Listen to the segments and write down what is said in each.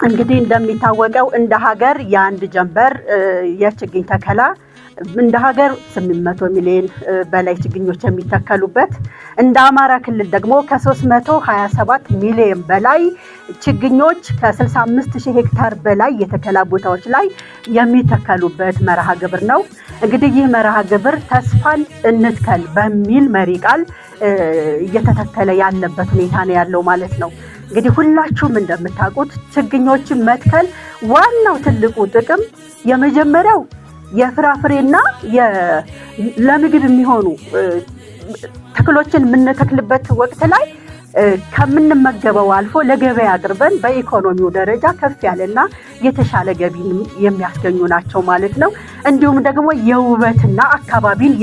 እንግዲህ እንደሚታወቀው እንደ ሀገር የአንድ ጀንበር የችግኝ ተከላ እንደ ሀገር 800 ሚሊዮን በላይ ችግኞች የሚተከሉበት እንደ አማራ ክልል ደግሞ ከ327 ሚሊዮን በላይ ችግኞች ከ65000 ሄክታር በላይ የተከላ ቦታዎች ላይ የሚተከሉበት መርሃ ግብር ነው። እንግዲህ ይህ መርሃ ግብር ተስፋን እንትከል በሚል መሪ ቃል እየተተከለ ያለበት ሁኔታ ነው ያለው ማለት ነው። እንግዲህ ሁላችሁም እንደምታውቁት ችግኞችን መትከል ዋናው ትልቁ ጥቅም የመጀመሪያው የፍራፍሬና ለምግብ የሚሆኑ ተክሎችን የምንተክልበት ወቅት ላይ ከምንመገበው አልፎ ለገበያ አቅርበን በኢኮኖሚው ደረጃ ከፍ ያለና የተሻለ ገቢ የሚያስገኙ ናቸው ማለት ነው። እንዲሁም ደግሞ የውበትና አካባቢን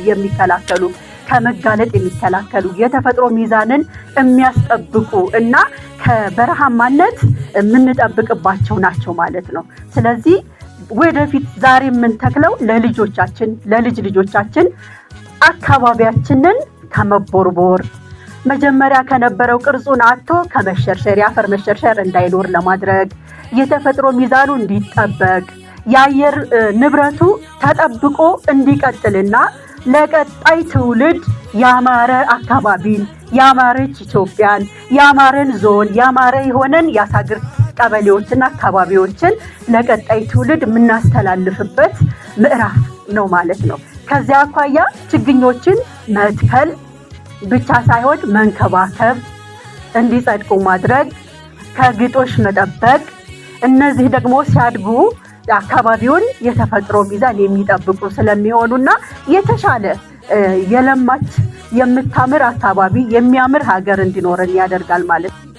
የሚከላከሉ ከመጋለጥ የሚከላከሉ የተፈጥሮ ሚዛንን የሚያስጠብቁ እና ከበረሃማነት የምንጠብቅባቸው ናቸው ማለት ነው። ስለዚህ ወደፊት ዛሬ የምንተክለው ለልጆቻችን ለልጅ ልጆቻችን አካባቢያችንን ከመቦርቦር መጀመሪያ ከነበረው ቅርጹን አጥቶ ከመሸርሸር የአፈር መሸርሸር እንዳይኖር ለማድረግ የተፈጥሮ ሚዛኑ እንዲጠበቅ የአየር ንብረቱ ተጠብቆ እንዲቀጥልና ለቀጣይ ትውልድ ያማረ አካባቢን ያማረች ኢትዮጵያን ያማረን ዞን ያማረ የሆነን ያሳግር ቀበሌዎችና አካባቢዎችን ለቀጣይ ትውልድ የምናስተላልፍበት ምዕራፍ ነው ማለት ነው። ከዚያ አኳያ ችግኞችን መትከል ብቻ ሳይሆን መንከባከብ፣ እንዲጸድቁ ማድረግ፣ ከግጦሽ መጠበቅ፣ እነዚህ ደግሞ ሲያድጉ አካባቢውን የተፈጥሮ ሚዛን የሚጠብቁ ስለሚሆኑና የተሻለ የለማች የምታምር አካባቢ የሚያምር ሀገር እንዲኖረን ያደርጋል ማለት ነው።